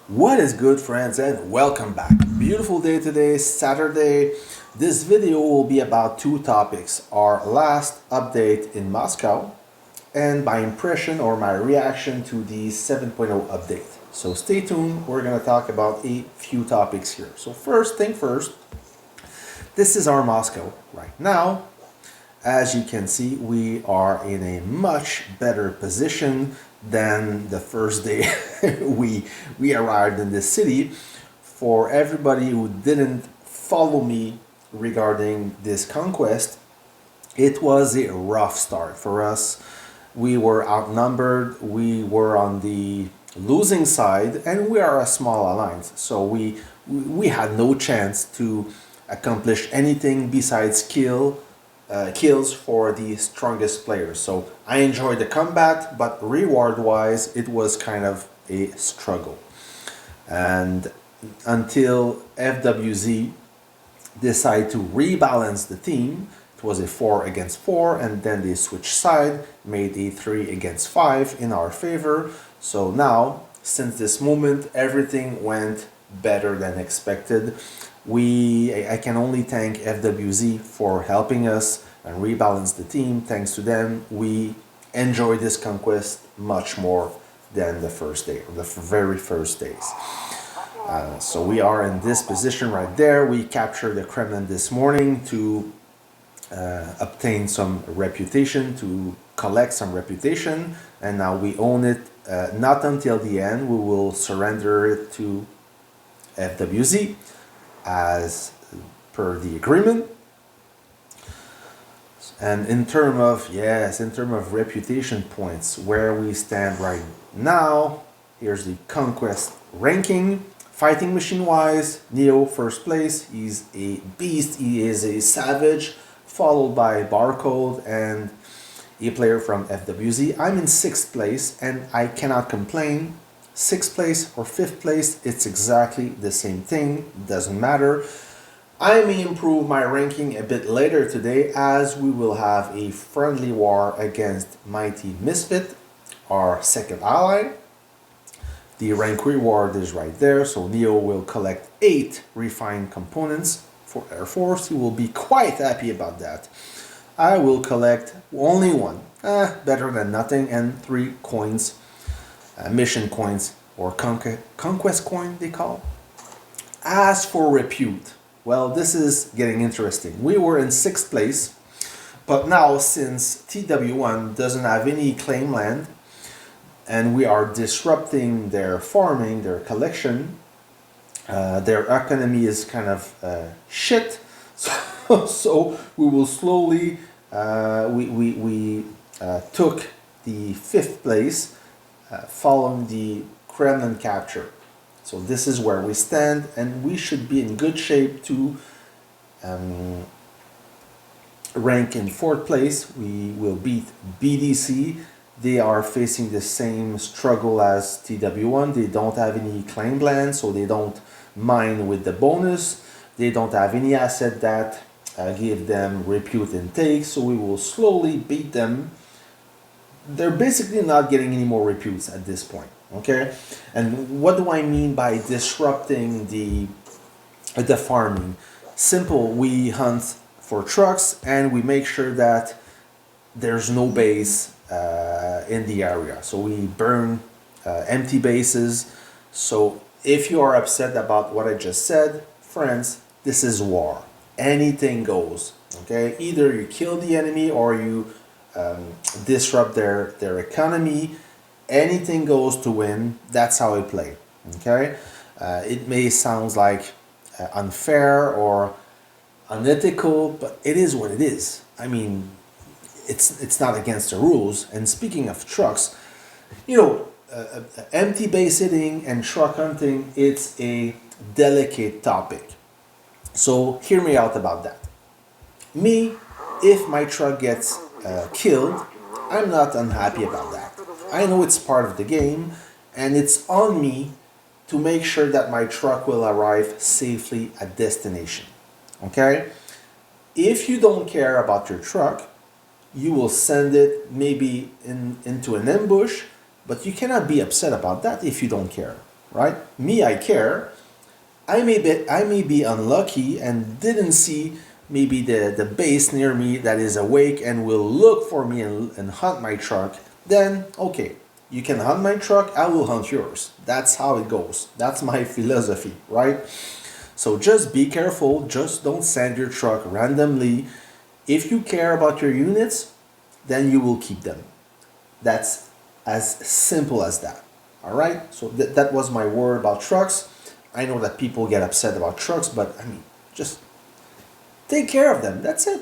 What is good, friends, and welcome back. Beautiful day today, Saturday. This video will be about two topics: our last update in Moscow and my impression or my reaction to the 7.0 update. So stay tuned, we're going to talk about a few topics here. So first thing first, this is our Moscow right now. As you can see, we are in a much better position than the first day we arrived in this city. For everybody who didn't follow me regarding this conquest, it was a rough start for us. We were outnumbered, we were on the losing side, and we are a small alliance, so we had no chance to accomplish anything besides kills for the strongest players. So I enjoyed the combat, but reward-wise, it was kind of a struggle. And until FWZ decided to rebalance the team, it was a 4 against 4, and then they switched side, made a 3 against 5 in our favor. So now, since this moment, everything went better than expected. I can only thank FWZ for helping us and rebalance the team. Thanks to them, we enjoyed this conquest much more than the first day, or the very first days. So we are in this position right there. We captured the Kremlin this morning to obtain some reputation, to collect some reputation, and now we own it. Not until the end. We will surrender it to FWZ as per the agreement. And in terms of reputation points, where we stand right now, here's the Conquest Ranking. Fighting machine wise, Neo first place. He's a beast, he is a savage, followed by Barcode and a player from FWZ. I'm in 6th place and I cannot complain. 6th place or 5th place, it's exactly the same thing, doesn't matter. I may improve my ranking a bit later today, as we will have a friendly war against Mighty Misfit, our second ally. The rank reward is right there, so Neo will collect 8 refined components for Air Force. He will be quite happy about that. I will collect only 1, better than nothing, and 3 coins. Mission coins, or conquest coin they call. As for repute, well, this is getting interesting. We were in 6th place, but now since TW1 doesn't have any claim land and we are disrupting their farming, their collection, their economy is kind of shit. So we will slowly, we took the 5th place following the Kremlin capture. So this is where we stand, and we should be in good shape to rank in 4th place. We will beat BDC. They are facing the same struggle as TW1. They don't have any claim land, so they don't mine with the bonus. They don't have any asset that give them repute intake, so we will slowly beat them. They're basically not getting any more reputes at this point, okay? And what do I mean by disrupting the farming? Simple, we hunt for trucks and we make sure that there's no base in the area. So we burn empty bases. So if you are upset about what I just said, friends, this is war. Anything goes, okay? Either you kill the enemy or you disrupt their economy. Anything goes to win. That's how I play, okay? It may sound like unfair or unethical, but it is what it is. I mean, it's not against the rules. And speaking of trucks, you know, empty base hitting and truck hunting, it's a delicate topic. So hear me out about that. Me, if my truck gets killed, I'm not unhappy about that. I know it's part of the game, and it's on me to make sure that my truck will arrive safely at destination. Okay? If you don't care about your truck, you will send it maybe into an ambush, but you cannot be upset about that if you don't care. right? Me, I care. I may be unlucky and didn't see maybe the base near me that is awake and will look for me and hunt my truck. Then okay, you can hunt my truck, I will hunt yours. That's how it goes. That's my philosophy, right? So just be careful, just don't send your truck randomly. If you care about your units, then you will keep them. That's as simple as that. All right. So that was my word about trucks. I know that people get upset about trucks, but I mean, just take care of them. That's it.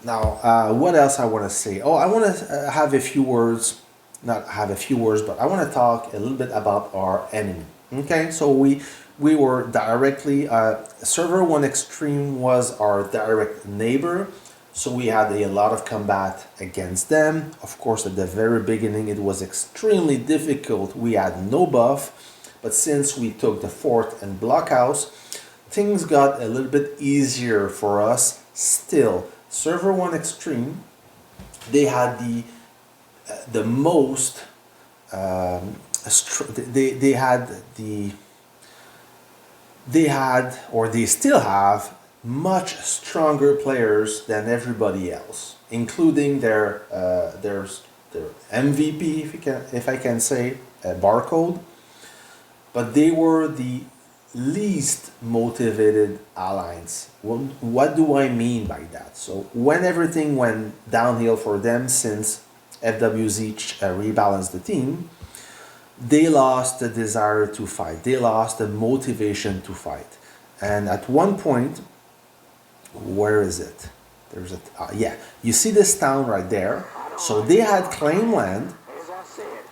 Now, what else I want to say? Oh, I want to have a few words, not have a few words, but I want to talk a little bit about our enemy. Okay, so we were directly server one extreme was our direct neighbor, so we had a lot of combat against them. Of course, at the very beginning, it was extremely difficult. We had no buff, but since we took the fort and blockhouse, things got a little bit easier for us. Still, server one extreme, they had the most they had the they had or they still have much stronger players than everybody else, including their MVP, if I can say, Barcode. But they were the least motivated alliance. What do I mean by that? So when everything went downhill for them since FWZ rebalanced the team, they lost the desire to fight. They lost the motivation to fight. And at one point, where is it? There's a yeah. You see this town right there? So they had claim land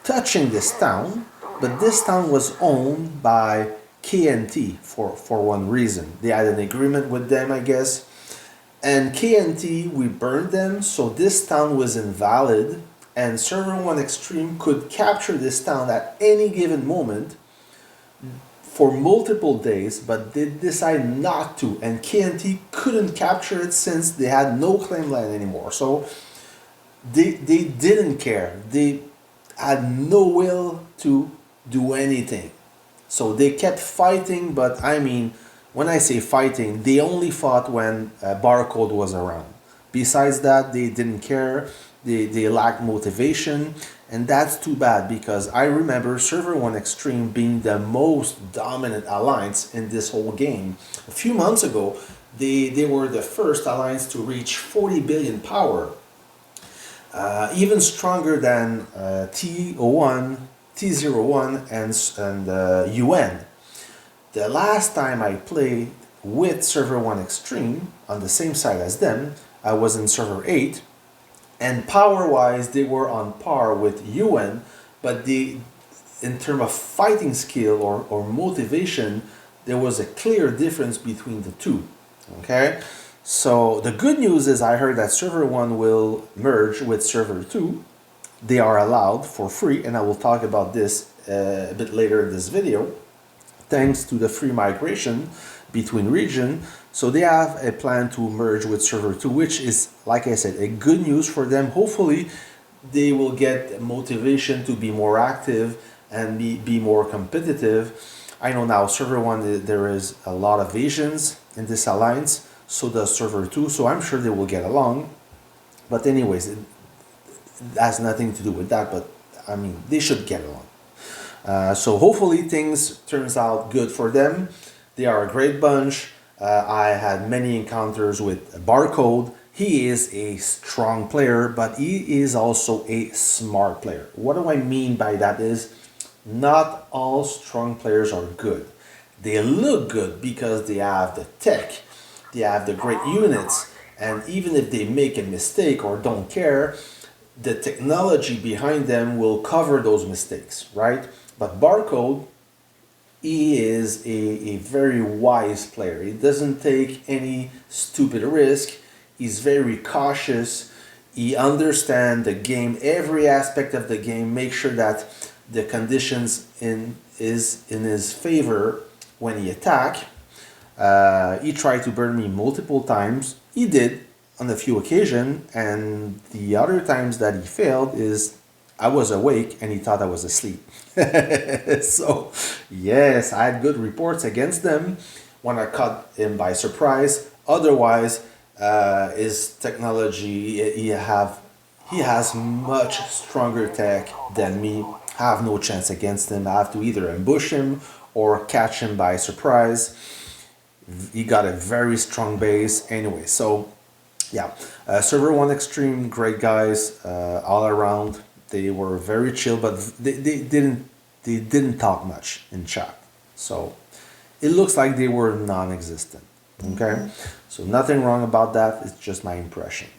touching this town, but this town was owned by KNT for one reason. They had an agreement with them, I guess. And KNT, we burned them, so this town was invalid, and Server 1 Extreme could capture this town at any given moment for multiple days, but they decided not to, and KNT couldn't capture it since they had no claim land anymore. So they didn't care. They had no will to do anything. So they kept fighting, but I mean, when I say fighting, they only fought when Barcode was around. Besides that, they didn't care. They lacked motivation, and that's too bad because I remember Server 1 Extreme being the most dominant alliance in this whole game. A few months ago, they were the first alliance to reach 40 billion power, even stronger than T01, T01, and UN. The last time I played with Server 1 Extreme on the same side as them, I was in Server 8, and power-wise they were on par with UN, but in terms of fighting skill or motivation, there was a clear difference between the two. Okay? So the good news is I heard that Server 1 will merge with Server 2. They are allowed for free, and I will talk about this a bit later in this video, thanks to the free migration between region. So they have a plan to merge with Server 2, which is, like I said, a good news for them. Hopefully they will get motivation to be more active and be more competitive. I know now Server 1, there is a lot of Asians in this alliance, so does Server 2, so I'm sure they will get along. But anyways, it has nothing to do with that, but I mean, they should get along. So hopefully things turns out good for them. They are a great bunch. I had many encounters with Barcode. He is a strong player, but he is also a smart player. What do I mean by that is, not all strong players are good. They look good because they have the tech, they have the great units, and even if they make a mistake or don't care, the technology behind them will cover those mistakes, right? But Barcode, he is a very wise player. He doesn't take any stupid risk. He's very cautious. He understands the game, every aspect of the game, make sure that the conditions is in his favor when he attack. He tried to burn me multiple times. He did on a few occasions, and the other times that he failed is I was awake and he thought I was asleep. So, yes, I had good reports against them when I caught him by surprise. Otherwise, his technology, he has much stronger tech than me. I have no chance against him. I have to either ambush him or catch him by surprise. He got a very strong base anyway. So yeah, server one extreme, great guys all around. They were very chill, but they didn't talk much in chat. So it looks like they were non-existent. Okay, so nothing wrong about that. It's just my impression.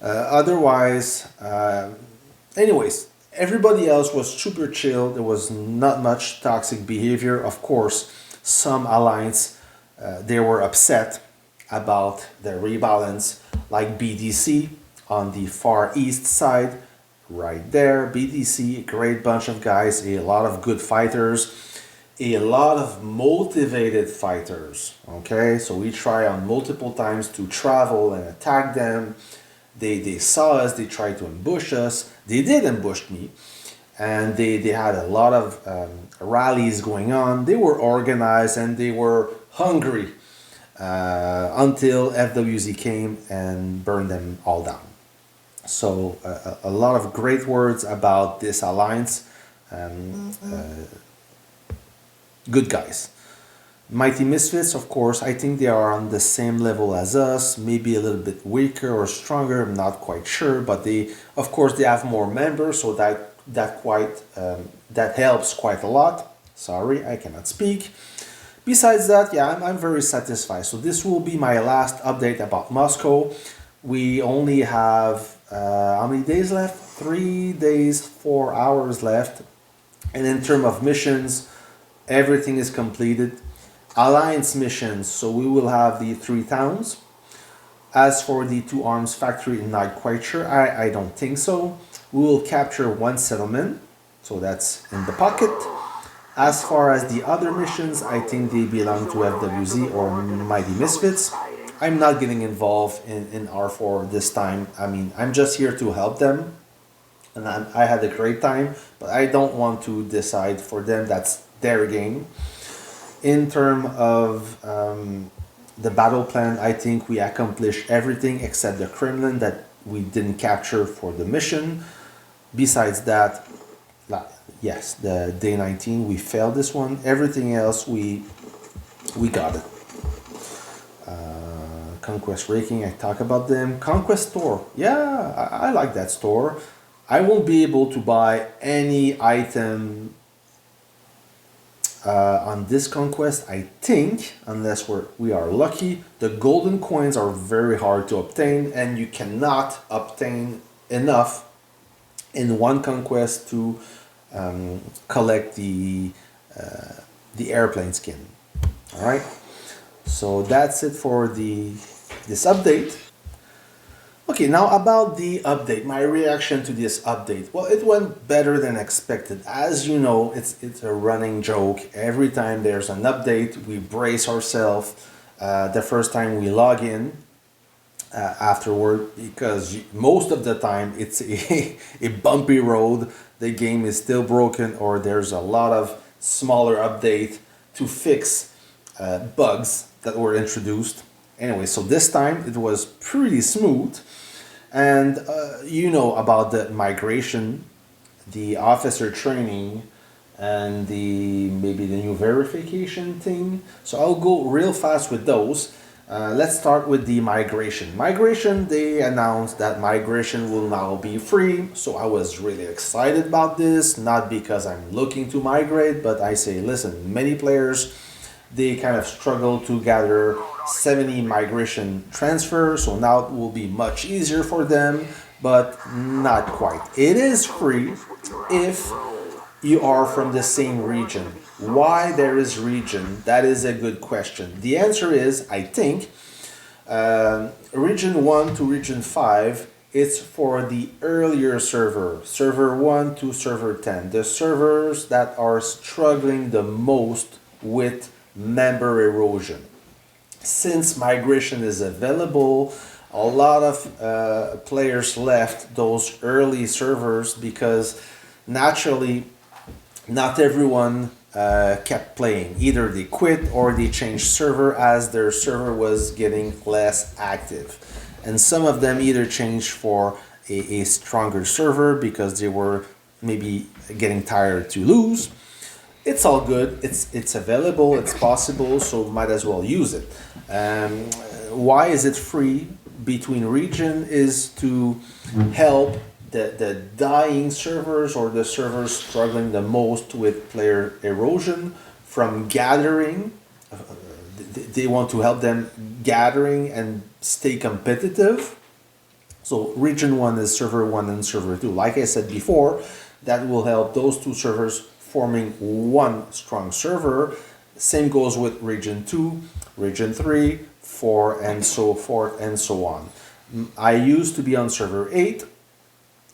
Otherwise, anyways, everybody else was super chill. There was not much toxic behavior. Of course, some alliance they were upset about the rebalance, like BDC on the far east side, right there. BDC, a great bunch of guys, a lot of good fighters, a lot of motivated fighters. Okay, so we try on multiple times to travel and attack them. They saw us, they tried to ambush us. They did ambush me, and they had a lot of rallies going on. They were organized and they were hungry until FWZ came and burned them all down. So a lot of great words about this alliance. Good guys. Mighty Misfits, of course, I think they are on the same level as us, maybe a little bit weaker or stronger, I'm not quite sure, but of course, they have more members, so that helps quite a lot. Sorry, I cannot speak. Besides that, yeah, I'm very satisfied. So this will be my last update about Moscow. We only have, how many days left? 3 days, 4 hours left. And in terms of missions, everything is completed. Alliance missions, so we will have the 3 towns. As for the 2 arms factory, not quite sure. I don't think so. We will capture 1 settlement, so that's in the pocket. As far as the other missions, I think they belong to FWZ or Mighty Misfits. I'm not getting involved in R4 this time. I mean, I'm just here to help them. And I had a great time, but I don't want to decide for them. That's their game. In terms of the battle plan, I think we accomplished everything except the Kremlin that we didn't capture for the mission. Besides that, yes, the day 19, we failed this one. Everything else, we got it. Conquest Ranking, I talk about them. Conquest Store, yeah, I like that store. I won't be able to buy any item on this conquest, I think, unless we are lucky. The golden coins are very hard to obtain, and you cannot obtain enough in one conquest to collect the airplane skin. All right, so that's it for this update. Okay, now about the update, my reaction to this update. Well, it went better than expected. As you know, it's a running joke. Every time there's an update, we brace ourselves the first time we log in afterward, because most of the time it's a bumpy road. The game is still broken, or there's a lot of smaller update to fix bugs that were introduced. Anyway, so this time it was pretty smooth. And you know about the migration, the officer training, and maybe the new verification thing. So I'll go real fast with those. Let's start with the migration. Migration, they announced that migration will now be free. So I was really excited about this, not because I'm looking to migrate, but I say, listen, many players, they kind of struggle to gather 70 migration transfers, so now it will be much easier for them, but not quite. It is free if you are from the same region. Why there is region? That is a good question. The answer is, I think, region 1 to region 5, it's for the earlier server 1 to server 10, the servers that are struggling the most with member erosion. Since migration is available, a lot of players left those early servers because naturally not everyone kept playing. Either they quit or they changed server as their server was getting less active. And some of them either changed for a stronger server because they were maybe getting tired to lose. It's all good. It's available. It's possible. So might as well use it. Why is it free? Between region is to help the dying servers or the servers struggling the most with player erosion from gathering. They want to help them gathering and stay competitive. So region 1 is server 1 and server 2. Like I said before, that will help those two servers forming one strong server. Same goes with region 2, region 3, 4, and so forth and so on. I used to be on server 8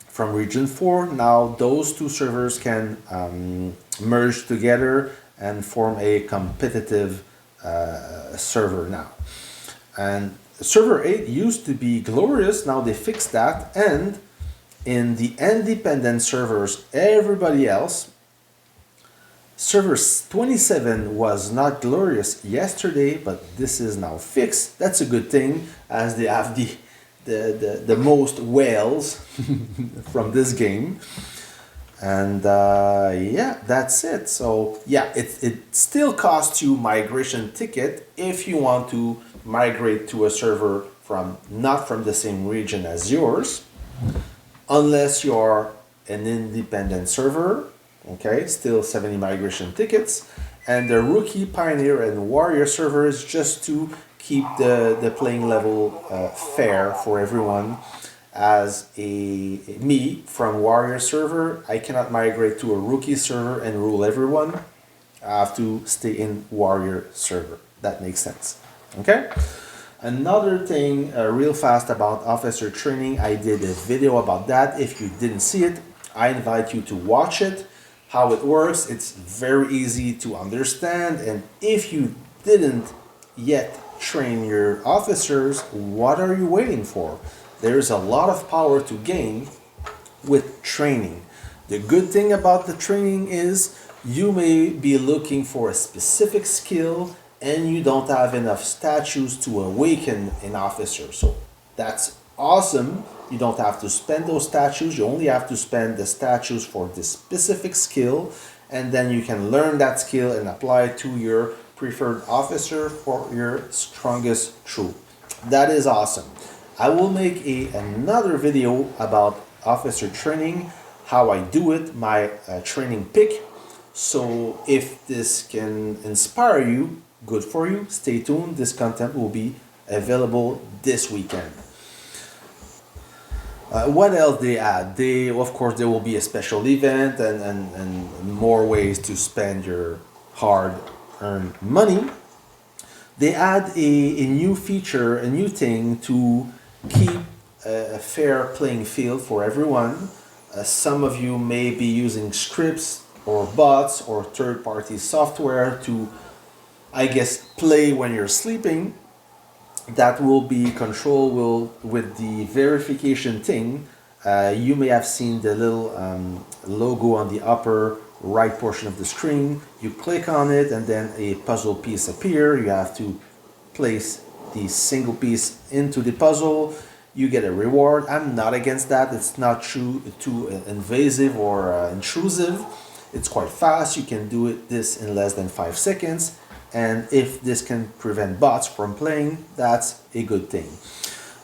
from region 4. Now those two servers can merge together and form a competitive server now. And server 8 used to be glorious. Now they fixed that, and in the independent servers, everybody else, server 27 was not glorious yesterday, but this is now fixed. That's a good thing, as they have the most whales from this game. And yeah, that's it. So yeah, it still costs you migration ticket if you want to migrate to a server from not from the same region as yours, unless you're an independent server. Okay, still 70 migration tickets. And the rookie, pioneer, and warrior servers, just to keep the playing level fair for everyone. As me from warrior server, I cannot migrate to a rookie server and rule everyone. I have to stay in warrior server. That makes sense. Okay. Another thing real fast about officer training, I did a video about that. If you didn't see it, I invite you to watch it. How it works, it's very easy to understand. And if you didn't yet train your officers, what are you waiting for? There's a lot of power to gain with training. The good thing about the training is you may be looking for a specific skill and you don't have enough statues to awaken an officer. So that's awesome. You don't have to spend those statues. You only have to spend the statues for this specific skill, and then you can learn that skill and apply it to your preferred officer for your strongest troop. That is awesome. I will make another video about officer training, how I do it, my training pick. So if this can inspire you, good for you. Stay tuned. This content will be available this weekend. What else they add? Of course, there will be a special event and more ways to spend your hard-earned money. They add a new feature, a new thing to keep a fair playing field for everyone. Some of you may be using scripts or bots or third-party software to, I guess, play when you're sleeping. That will be controlled with the verification thing. You may have seen the little logo on the upper right portion of the screen. You click on it and then a puzzle piece appears. You have to place the single piece into the puzzle. You get a reward. I'm not against that. It's not too invasive or intrusive. It's quite fast. You can do this in less than 5 seconds. And if this can prevent bots from playing, that's a good thing.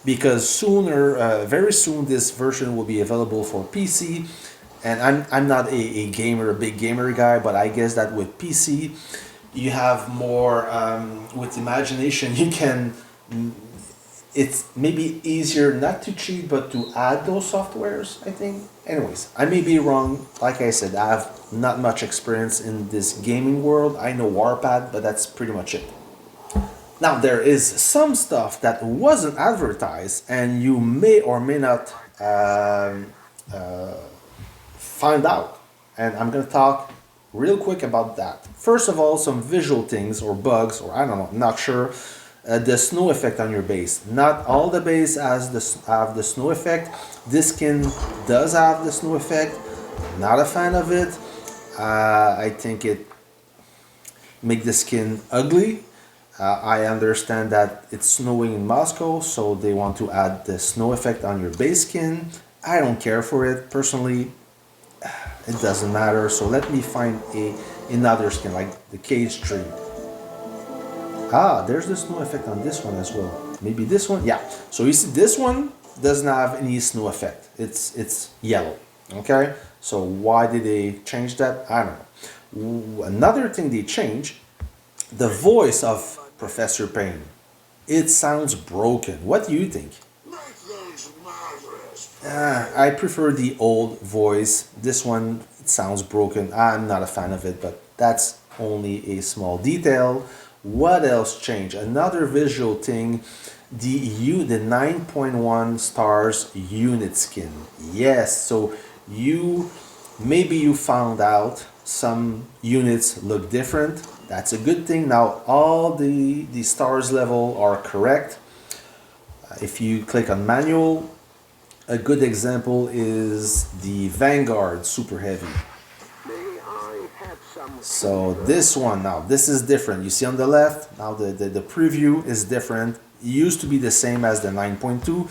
Because very soon, this version will be available for PC. And I'm not a gamer, a big gamer guy, but I guess that with PC, you have more, with imagination, you can, it's maybe easier not to cheat, but to add those softwares, I think. Anyways, I may be wrong. Like I said, I have not much experience in this gaming world. I know Warpath, but that's pretty much it. Now, there is some stuff that wasn't advertised, and you may or may not find out. And I'm going to talk real quick about that. First of all, some visual things or bugs, or I don't know, I'm not sure. the snow effect on your base. Not all the base has have the snow effect. This skin does have the snow effect. Not a fan of it. I think it make the skin ugly. I understand that it's snowing in Moscow, so they want to add the snow effect on your base skin. I don't care for it personally. It doesn't matter. So let me find another skin like the Cage Tree. Ah, there's the snow effect on this one as well. Maybe this one, yeah. So you see, this one doesn't have any snow effect. It's yellow. Okay. So why did they change that? I don't know. Another thing they changed, the voice of Professor Payne. It sounds broken. What do you think? I prefer the old voice. This one, it sounds broken. I'm not a fan of it, but that's only a small detail. What else changed? Another visual thing, the 9.1 stars unit skin. Yes, so maybe you found out some units look different. That's a good thing. Now all the stars level are correct. If you click on manual, a good example is the Vanguard Super Heavy. So this one now, this is different. You see on the left, now the preview is different. It used to be the same as the 9.2.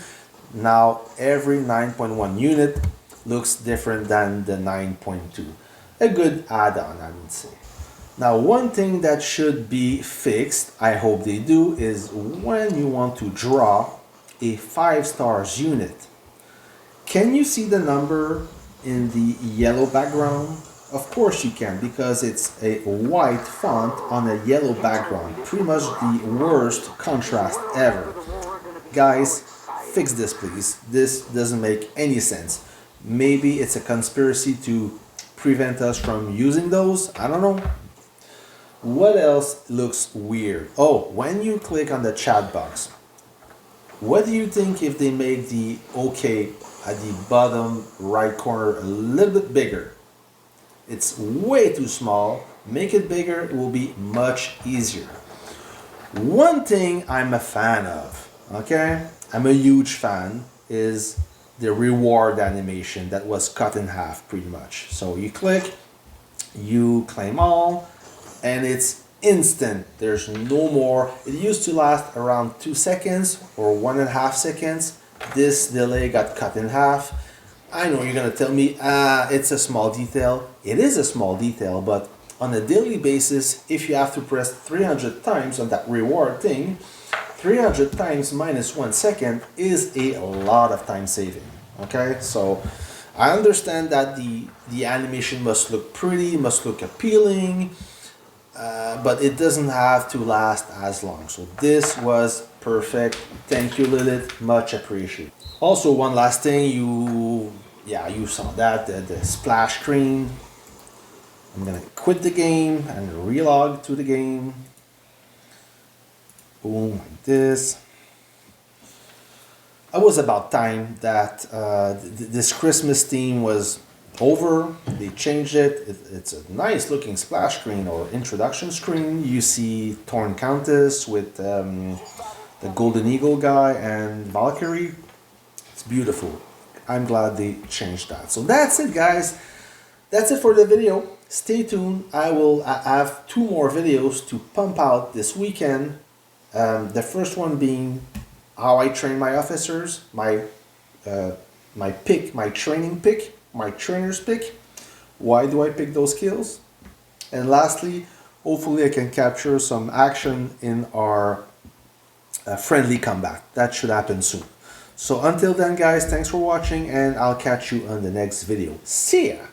Now every 9.1 unit looks different than the 9.2. A good add-on, I would say. Now one thing that should be fixed, I hope they do, is when you want to draw a 5 stars unit, can you see the number in the yellow background? Of course you can, because it's a white font on a yellow background. Pretty much the worst contrast ever. Guys, fix this please. This doesn't make any sense. Maybe it's a conspiracy to prevent us from using those. I don't know. What else looks weird? Oh, when you click on the chat box, what do you think if they make the OK at the bottom right corner a little bit bigger? It's way too small. Make it bigger, it will be much easier. One thing I'm a fan of, okay? I'm a huge fan, is the reward animation that was cut in half pretty much. So you click, you claim all, and it's instant. There's no more. It used to last around 2 seconds or 1.5 seconds. This delay got cut in half. I know you're gonna tell me, it's a small detail. It is a small detail, but on a daily basis, if you have to press 300 times on that reward thing, 300 times minus 1 second is a lot of time saving. Okay, so I understand that the animation must look pretty, must look appealing, but it doesn't have to last as long. So this was perfect. Thank you, Lilith. Much appreciated. Also, one last thing, you saw that, the splash screen. I'm gonna quit the game and relog to the game. Boom, like this. It was about time that this Christmas theme was over. They changed it. It's a nice looking splash screen or introduction screen. You see Torn Countess with the Golden Eagle guy and Valkyrie. It's beautiful. I'm glad they changed that. So that's it, guys. That's it for the video. Stay tuned. I have 2 more videos to pump out this weekend. The first one being how I train my officers, my training pick, my trainer's pick. Why do I pick those skills? And lastly, hopefully I can capture some action in our friendly combat. That should happen soon. So until then, guys, thanks for watching, and I'll catch you on the next video. See ya!